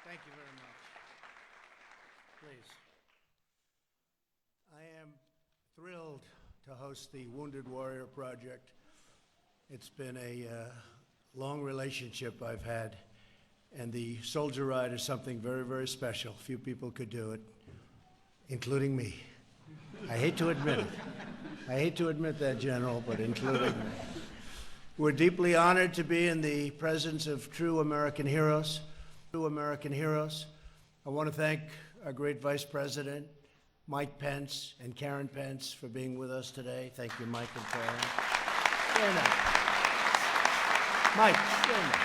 Thank you very much. Please. I am thrilled to host the Wounded Warrior Project. It's been a long relationship I've had, and the Soldier Ride is something very, very special. Few people could do it, including me. I hate to admit it. I hate to admit that, General, but including me. We're deeply honored to be in the presence of true American heroes. True American heroes. I want to thank our great Vice President, Mike Pence, and Karen Pence for being with us today. Thank you, Mike and Karen. Stand up. Mike, stand up.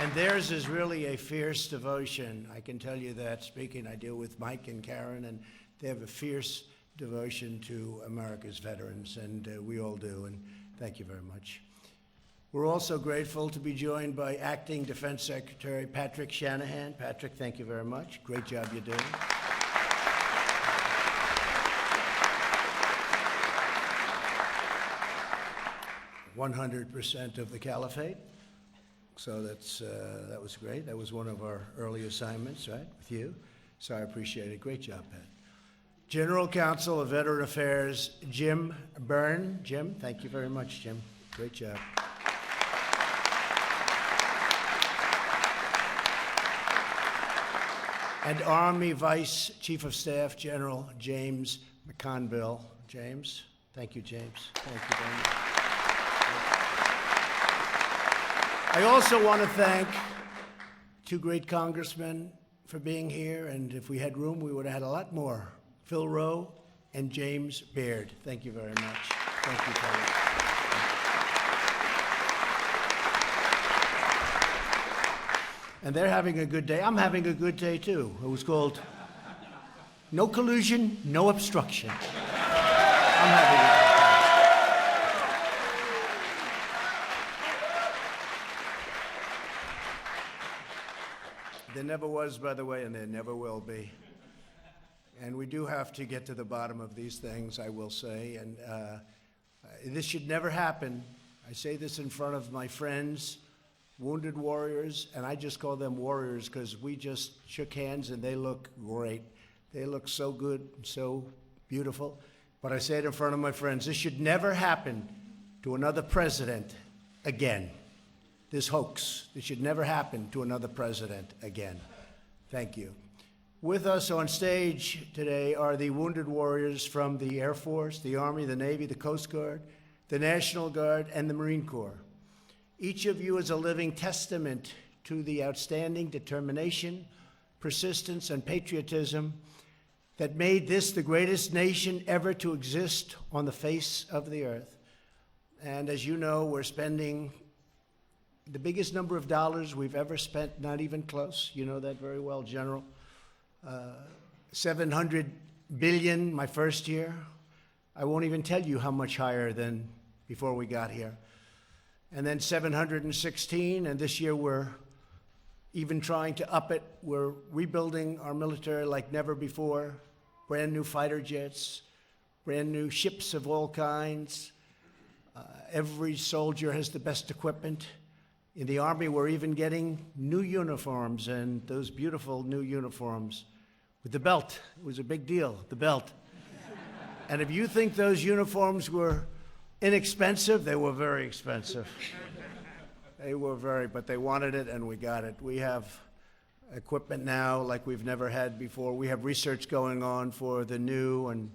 And theirs is really a fierce devotion. I can tell you that, speaking, I deal with Mike and Karen, and they have a fierce devotion to America's veterans, and we all do, and thank you very much. We're also grateful to be joined by Acting Defense Secretary Patrick Shanahan. Patrick, thank you very much. Great job you're doing. "100% of the caliphate." So that was great. That was one of our early assignments, right, with you. So I appreciate it. Great job, Pat. General Counsel of Veteran Affairs, Jim Byrne. Jim, thank you very much, Jim. Great job. And Army Vice Chief of Staff, General James McConville. James, thank you, James. Thank you very much. I also want to thank two great congressmen for being here, and if we had room, we would have had a lot more. Phil Rowe and James Baird. Thank you very much. Thank you, Phil. And they're having a good day. I'm having a good day, too. It was called No Collusion, No Obstruction. I'm having a good day. There never was, by the way, and there never will be. And we do have to get to the bottom of these things, I will say, and this should never happen. I say this in front of my friends, wounded warriors, and I just call them warriors because we just shook hands and they look great. They look so good, so beautiful. But I say it in front of my friends, this should never happen to another president again. This hoax, this should never happen to another president again. Thank you. With us on stage today are the wounded warriors from the Air Force, the Army, the Navy, the Coast Guard, the National Guard, and the Marine Corps. Each of you is a living testament to the outstanding determination, persistence, and patriotism that made this the greatest nation ever to exist on the face of the earth. And as you know, we're spending the biggest number of dollars we've ever spent, not even close. You know that very well, General. 700 billion my first year. I won't even tell you how much higher than before we got here. And then 716, and this year we're even trying to up it. We're rebuilding our military like never before. Brand new fighter jets, brand new ships of all kinds. Every soldier has the best equipment. In the Army, we're even getting new uniforms, and those beautiful new uniforms with the belt. It was a big deal, the belt. And if you think those uniforms were inexpensive, they were very expensive. They were but they wanted it, and we got it. We have equipment now like we've never had before. We have research going on for the new and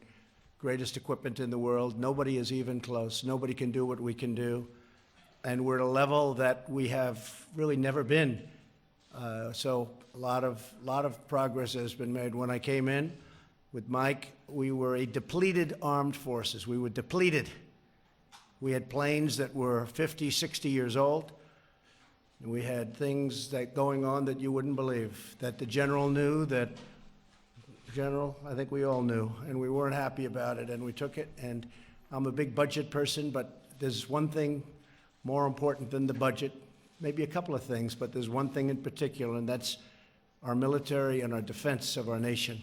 greatest equipment in the world. Nobody is even close. Nobody can do what we can do. And we're at a level that we have really never been. So a lot of progress has been made. When I came in with Mike, we were a depleted armed forces. We were depleted. We had planes that were 50, 60 years old. And we had things that going on that you wouldn't believe, that the general knew, that General, I think we all knew, and we weren't happy about it, and we took it. And I'm a big budget person, but there's one thing more important than the budget, maybe a couple of things, but there's one thing in particular, and that's our military and our defense of our nation.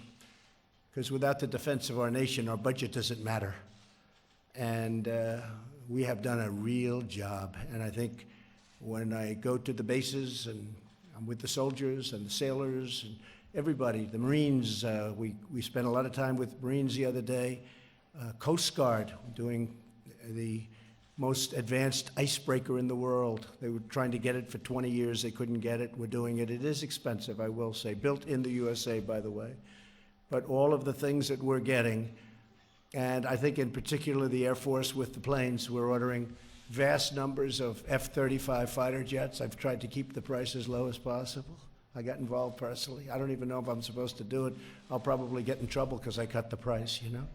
Because without the defense of our nation, our budget doesn't matter. And we have done a real job. And I think when I go to the bases and I'm with the soldiers and the sailors and everybody, the Marines, we spent a lot of time with Marines the other day, Coast Guard doing the most advanced icebreaker in the world. They were trying to get it for 20 years. They couldn't get it. We're doing it. It is expensive, I will say. Built in the USA, by the way. But all of the things that we're getting, and I think in particular the Air Force with the planes, we're ordering vast numbers of F-35 fighter jets. I've tried to keep the price as low as possible. I got involved personally. I don't even know if I'm supposed to do it. I'll probably get in trouble because I cut the price, you know.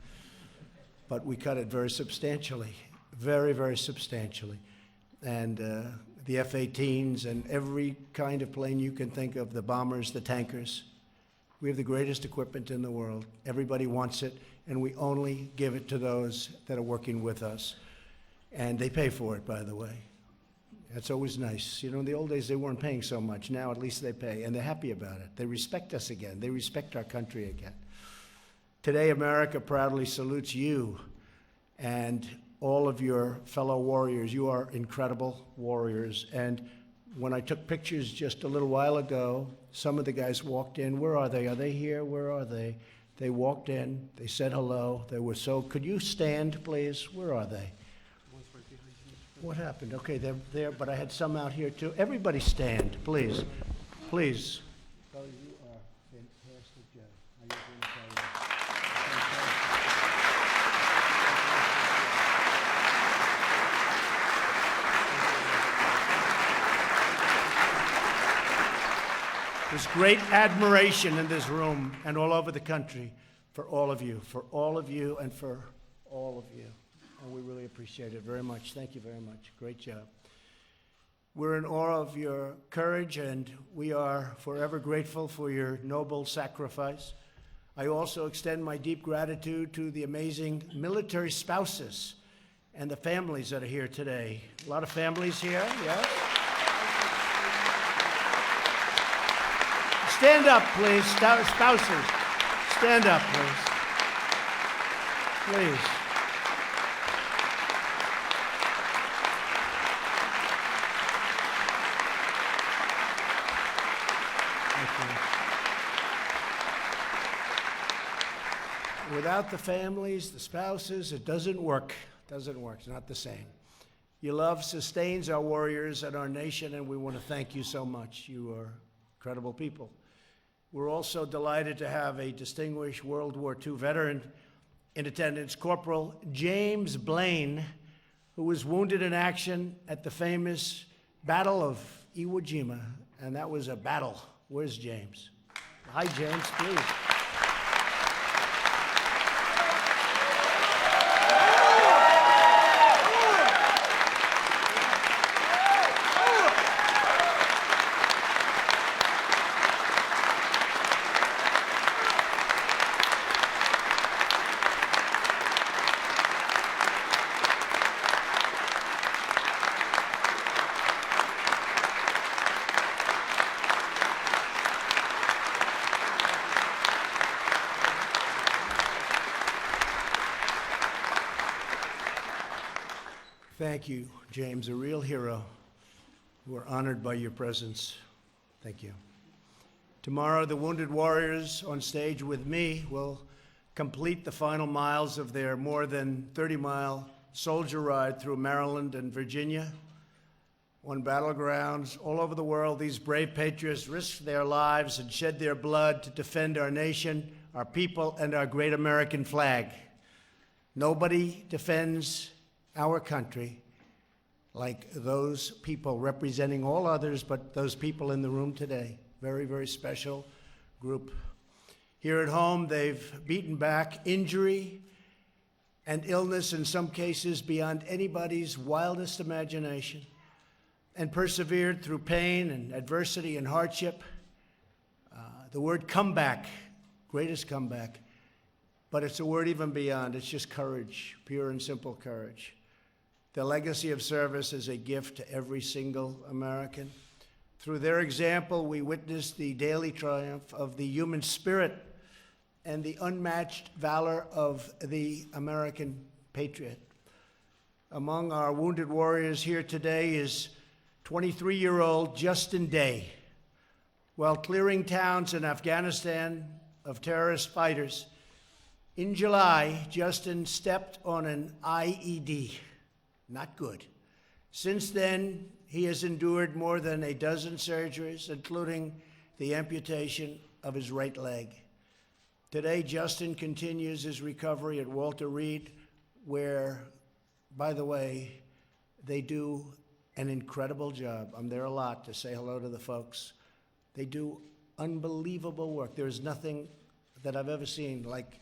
But we cut it very substantially. Very, very substantially. And the F-18s and every kind of plane you can think of, the bombers, the tankers. We have the greatest equipment in the world. Everybody wants it, and we only give it to those that are working with us. And they pay for it, by the way. That's always nice. You know, in the old days, they weren't paying so much. Now, at least they pay, and they're happy about it. They respect us again. They respect our country again. Today, America proudly salutes you and all of your fellow warriors. You are incredible warriors. And when I took pictures just a little while ago, some of the guys walked in. Where are they? Are they here? Where are they? They walked in. They said hello. They were so, could you stand, please? Where are they? What happened? Okay, they're there, but I had some out here too. Everybody stand, please. Please. Oh, you are fantastic, Joe. I just want to tell you. There's great admiration in this room and all over the country for all of you, and for all of you. And we really appreciate it very much. Thank you very much. Great job. We're in awe of your courage, and we are forever grateful for your noble sacrifice. I also extend my deep gratitude to the amazing military spouses and the families that are here today. A lot of families here, yes? Stand up, please. Spouses, stand up, please. Please. Without the families, the spouses, it doesn't work. It doesn't work. It's not the same. Your love sustains our warriors and our nation, and we want to thank you so much. You are incredible people. We're also delighted to have a distinguished World War II veteran in attendance, Corporal James Blaine, who was wounded in action at the famous Battle of Iwo Jima, and that was a battle. Where's James? Hi, James, please. Thank you, James, a real hero. We're honored by your presence. Thank you. Tomorrow, the Wounded Warriors on stage with me will complete the final miles of their more than 30-mile soldier ride through Maryland and Virginia. On battlegrounds all over the world, these brave patriots risked their lives and shed their blood to defend our nation, our people, and our great American flag. Nobody defends our country like those people representing all others, but those people in the room today. Very, very special group. Here at home, they've beaten back injury and illness, in some cases beyond anybody's wildest imagination, and persevered through pain and adversity and hardship. The word comeback, greatest comeback, but it's a word even beyond. It's just courage, pure and simple courage. The legacy of service is a gift to every single American. Through their example, we witness the daily triumph of the human spirit and the unmatched valor of the American patriot. Among our wounded warriors here today is 23-year-old Justin Day. While clearing towns in Afghanistan of terrorist fighters, in July, Justin stepped on an IED. Not good. Since then, he has endured more than a dozen surgeries, including the amputation of his right leg. Today, Justin continues his recovery at Walter Reed, where, by the way, they do an incredible job. I'm there a lot to say hello to the folks. They do unbelievable work. There's nothing that I've ever seen like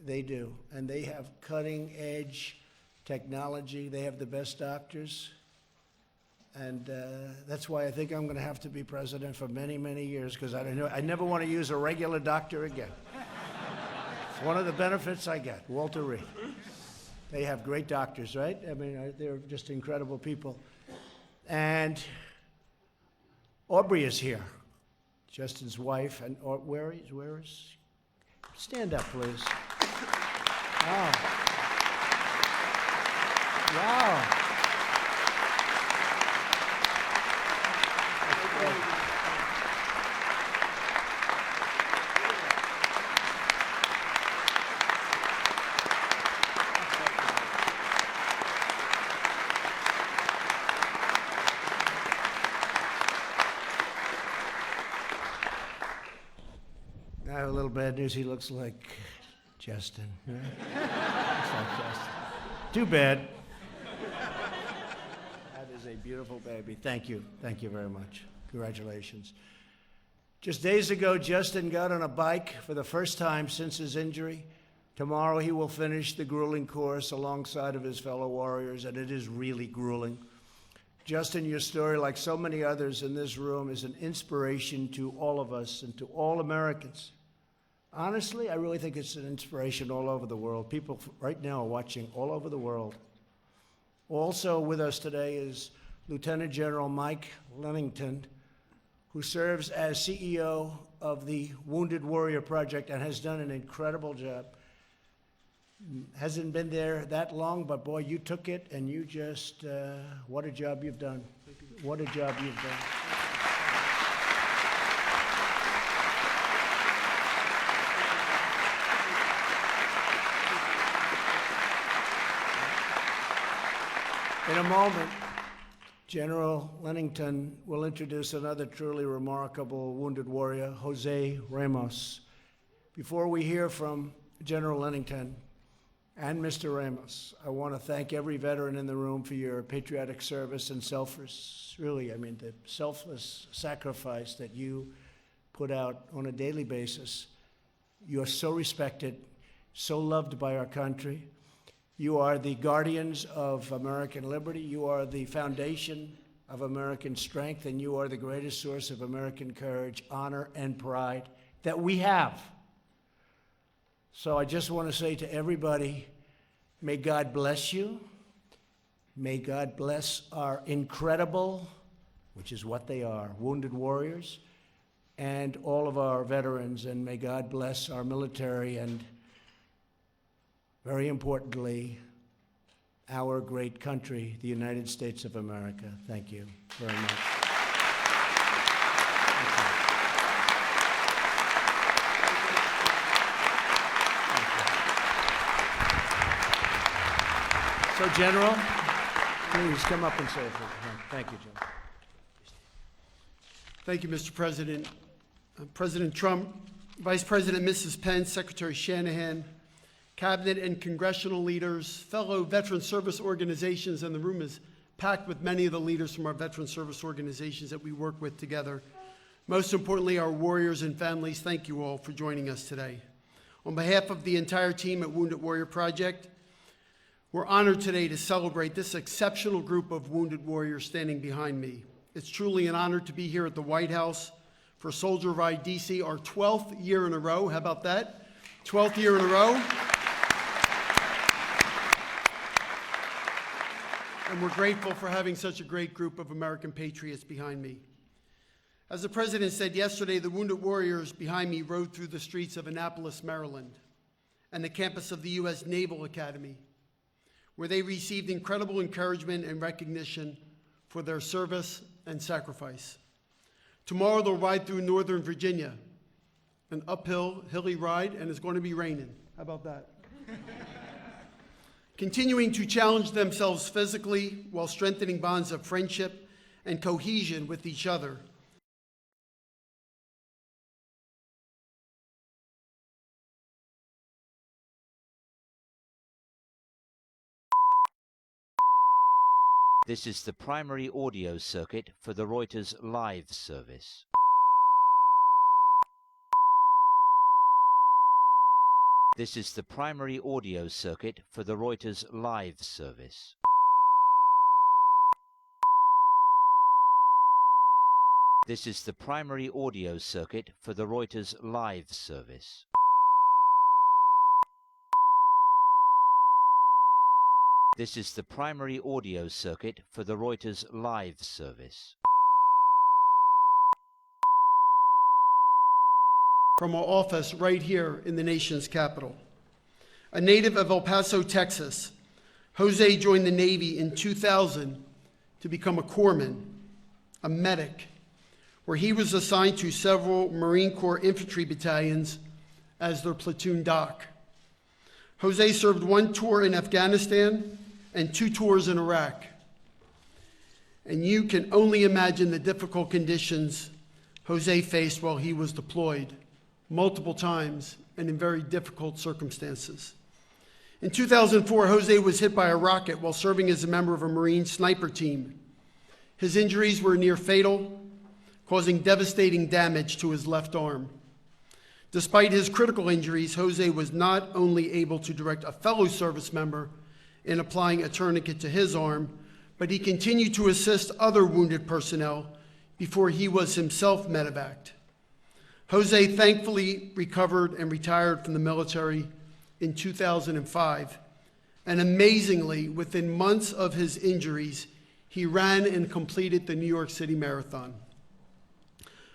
they do. And they have cutting-edge technology. They have the best doctors. And that's why I think I'm going to have to be president for many, many years, because I never want to use a regular doctor again. It's one of the benefits I get, Walter Reed. They have great doctors, right? I mean, they're just incredible people. And Aubrey is here, Justin's wife. And where is? Stand up, please. Wow. Wow. I have a little bad news. He looks like Justin. Yeah? Looks like Justin. Too bad. That is a beautiful baby. Thank you. Thank you very much. Congratulations. Just days ago, Justin got on a bike for the first time since his injury. Tomorrow he will finish the grueling course alongside of his fellow warriors, and it is really grueling. Justin, your story, like so many others in this room, is an inspiration to all of us and to all Americans. Honestly, I really think it's an inspiration all over the world. People right now are watching all over the world. Also with us today is Lieutenant General Mike Lennington, who serves as CEO of the Wounded Warrior Project and has done an incredible job. Hasn't been there that long, but boy, you took it and you just, what a job you've done. What a job you've done. In a moment, General Lennington will introduce another truly remarkable wounded warrior, Jose Ramos. Before we hear from General Lennington and Mr. Ramos, I want to thank every veteran in the room for your patriotic service and selfless sacrifice that you put out on a daily basis. You are so respected, so loved by our country. You are the guardians of American liberty. You are the foundation of American strength, and you are the greatest source of American courage, honor, and pride that we have. So I just want to say to everybody, may God bless you. May God bless our incredible, which is what they are, wounded warriors, and all of our veterans, and may God bless our military and, very importantly, our great country, the United States of America. Thank you very much. So, General, please come up and say a few. Thank you, General. Thank you, Mr. President. President Trump, Vice President Mrs. Pence, Secretary Shanahan, Cabinet and congressional leaders, fellow veteran service organizations, and the room is packed with many of the leaders from our veteran service organizations that we work with together. Most importantly, our warriors and families, thank you all for joining us today. On behalf of the entire team at Wounded Warrior Project, we're honored today to celebrate this exceptional group of wounded warriors standing behind me. It's truly an honor to be here at the White House for Soldier Ride DC, our 12th year in a row. How about that? 12th year in a row. And we're grateful for having such a great group of American patriots behind me. As the President said yesterday, the wounded warriors behind me rode through the streets of Annapolis, Maryland, and the campus of the U.S. Naval Academy, where they received incredible encouragement and recognition for their service and sacrifice. Tomorrow they'll ride through Northern Virginia, an uphill, hilly ride, and it's going to be raining. How about that? Continuing to challenge themselves physically while strengthening bonds of friendship and cohesion with each other. This is the primary audio circuit for the Reuters live service. This is the primary audio circuit for the Reuters live service. This is the primary audio circuit for the Reuters live service. This is the primary audio circuit for the Reuters live service. From our office right here in the nation's capital. A native of El Paso, Texas, Jose joined the Navy in 2000 to become a corpsman, a medic, where he was assigned to several Marine Corps infantry battalions as their platoon doc. Jose served 1 tour in Afghanistan and 2 tours in Iraq. And you can only imagine the difficult conditions Jose faced while he was deployed, multiple times and in very difficult circumstances. In 2004, Jose was hit by a rocket while serving as a member of a Marine sniper team. His injuries were near fatal, causing devastating damage to his left arm. Despite his critical injuries, Jose was not only able to direct a fellow service member in applying a tourniquet to his arm, but he continued to assist other wounded personnel before he was himself medevaced. Jose thankfully recovered and retired from the military in 2005, and amazingly, within months of his injuries, he ran and completed the New York City Marathon.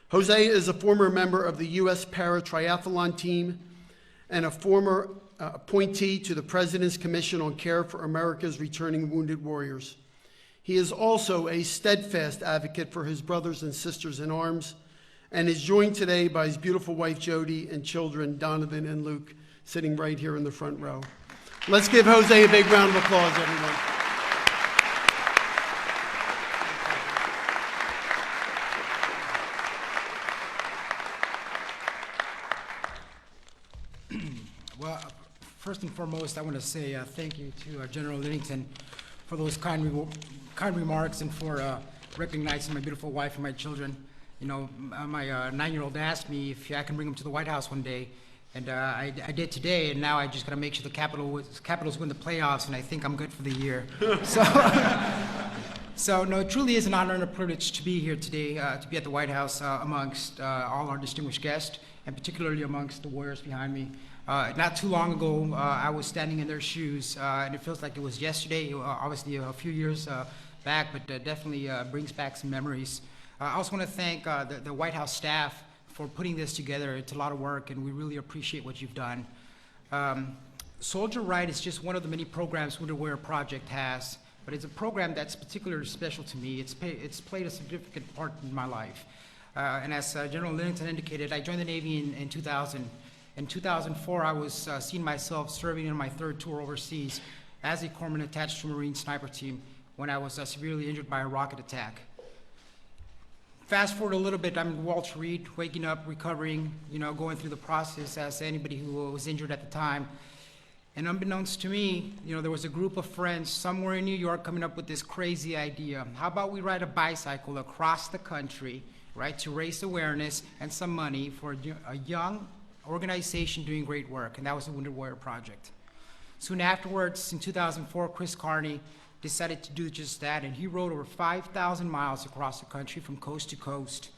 Jose is a former member of the U.S. Para-Triathlon team and a former appointee to the President's Commission on Care for America's Returning Wounded Warriors. He is also a steadfast advocate for his brothers and sisters in arms, and is joined today by his beautiful wife, Jody, and children, Donovan and Luke, sitting right here in the front row. Let's give Jose a big round of applause, everyone. Well, first and foremost, I want to say thank you to General Linnington for those kind remarks and for recognizing my beautiful wife and my children. You know, my 9-year-old asked me if I can bring him to the White House one day, and I did today, and now I just got to make sure the Capitals win the playoffs, and I think I'm good for the year. So no, it truly is an honor and a privilege to be here today, to be at the White House amongst all our distinguished guests, and particularly amongst the warriors behind me. Not too long ago, I was standing in their shoes, and it feels like it was yesterday, obviously a few years back, but definitely brings back some memories. I also want to thank the White House staff for putting this together. It's a lot of work, and we really appreciate what you've done. Soldier Right is just one of the many programs Wounded Warrior Project has, but it's a program that's particularly special to me. It's played a significant part in my life. And as General Linnington indicated, I joined the Navy in 2000. In 2004, I was seeing myself serving in my 3rd tour overseas as a corpsman attached to a Marine sniper team when I was severely injured by a rocket attack. Fast forward a little bit, I'm in Walter Reed, waking up, recovering, you know, going through the process as anybody who was injured at the time. And unbeknownst to me, you know, there was a group of friends somewhere in New York coming up with this crazy idea. How about we ride a bicycle across the country, right, to raise awareness and some money for a young organization doing great work, and that was the Wounded Warrior Project. Soon afterwards, in 2004, Chris Carney decided to do just that, and he rode over 5,000 miles across the country from coast to coast.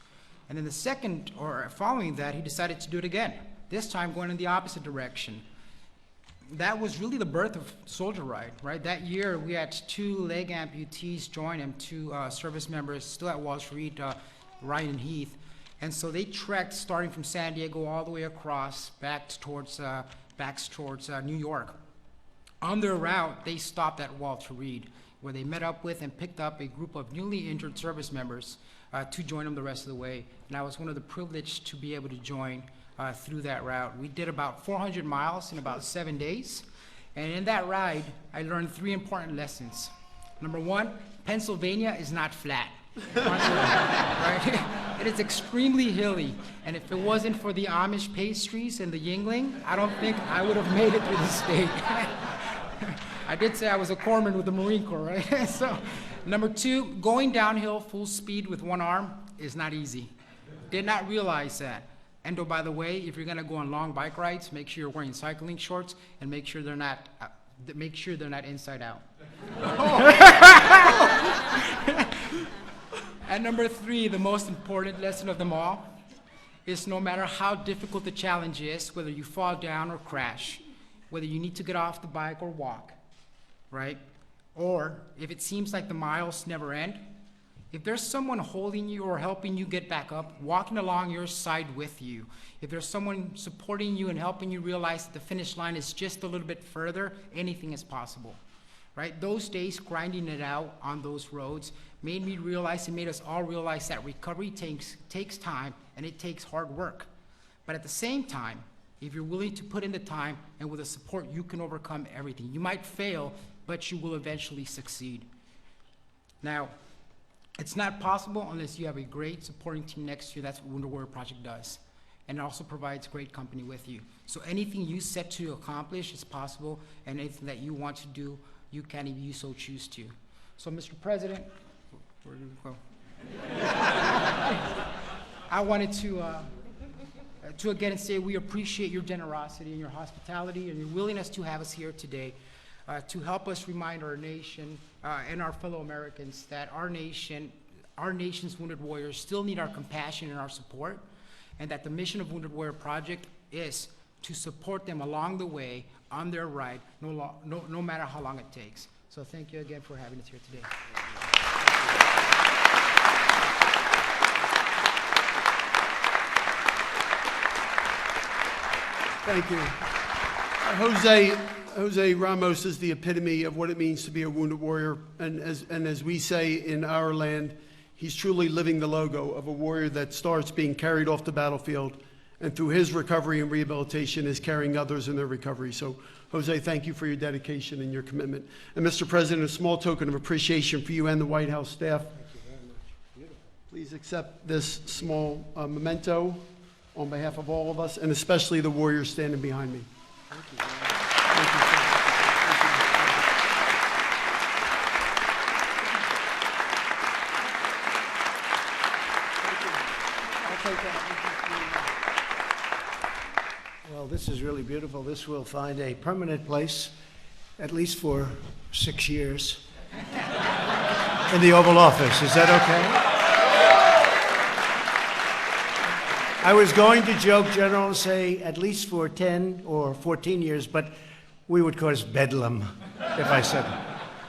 And then the second, or following that, he decided to do it again, this time going in the opposite direction. That was really the birth of Soldier right? That year, we had 2 leg amputees join him, 2 service members still at Walter Reed, Ryan and Heath. And so they trekked starting from San Diego all the way across back towards New York. On their route, they stopped at Walter Reed, where they met up with and picked up a group of newly injured service members to join them the rest of the way. And I was one of the privileged to be able to join through that route. We did about 400 miles in about 7 days. And in that ride, I learned 3 important lessons. Number 1, Pennsylvania is not flat. Right? It is extremely hilly. And if it wasn't for the Amish pastries and the Yingling, I don't think I would have made it through the state. I did say I was a corpsman with the Marine Corps, right? So, number 2, going downhill full speed with one arm is not easy. Did not realize that. And oh, by the way, if you're gonna go on long bike rides, make sure you're wearing cycling shorts and make sure they're not inside out. And number 3, the most important lesson of them all is no matter how difficult the challenge is, whether you fall down or crash, whether you need to get off the bike or walk, right? Or if it seems like the miles never end, if there's someone holding you or helping you get back up, walking along your side with you, if there's someone supporting you and helping you realize that the finish line is just a little bit further, anything is possible, right? Those days grinding it out on those roads made me realize, and made us all realize, that recovery takes time and it takes hard work. But at the same time, if you're willing to put in the time and with the support, you can overcome everything. You might fail, but you will eventually succeed. Now, it's not possible unless you have a great supporting team next to you. That's what Wounded Warrior Project does. And it also provides great company with you. So anything you set to accomplish is possible, and anything that you want to do, you can if you so choose to. So, Mr. President, where do we go? I wanted to again say we appreciate your generosity and your hospitality and your willingness to have us here today to help us remind our nation and our fellow Americans that our nation's wounded warriors still need our compassion and our support, and that the mission of Wounded Warrior Project is to support them along the way on their ride, no matter how long it takes. So thank you again for having us here today. Thank you. Jose Ramos is the epitome of what it means to be a wounded warrior. And as we say in our land, he's truly living the logo of a warrior that starts being carried off the battlefield, and through his recovery and rehabilitation is carrying others in their recovery. So, Jose, thank you for your dedication and your commitment. And Mr. President, a small token of appreciation for you and the White House staff. Thank you very much. Beautiful. Please accept this small memento on behalf of all of us, and especially the warriors standing behind me. Thank you very much. Thank you, sir. I'll take that. Well, this is really beautiful. This will find a permanent place, at least for 6 years, in the Oval Office. Is that okay? I was going to joke, General, and say at least for 10 or 14 years, but we would cause bedlam if I said it.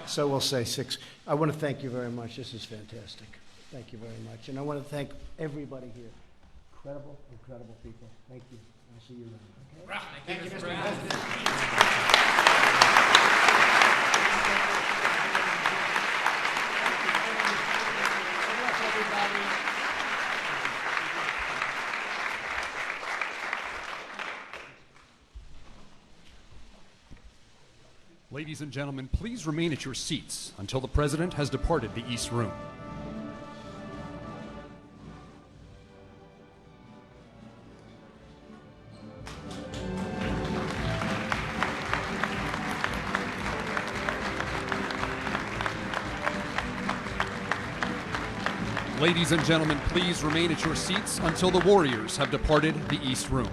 So we'll say 6. I want to thank you very much. This is fantastic. Thank you very much. And I want to thank everybody here. Incredible, incredible people. Thank you. I'll see you later. Okay? Thank you, Mr. President. Ladies and gentlemen, please remain at your seats until the President has departed the East Room. Ladies and gentlemen, please remain at your seats until the warriors have departed the East Room.